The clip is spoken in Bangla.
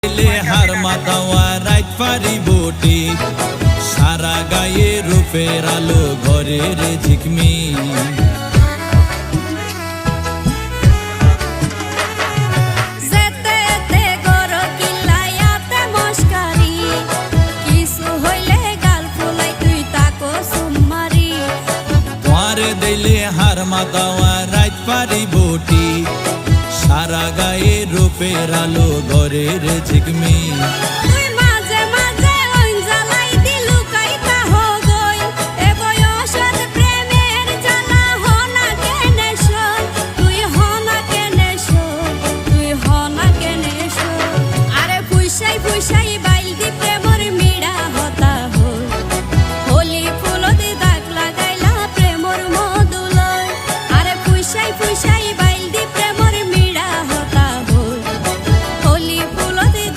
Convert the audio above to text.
দিলে হার মাতাওয়া রাইত পারি বটি সারা গায়ে রূপের আলো ঘরের ঝিকমি দিলে হার মাতাওয়া রাইত পারি বটি সারা গায়ে রূপের আলো ঘরের ঝিকমি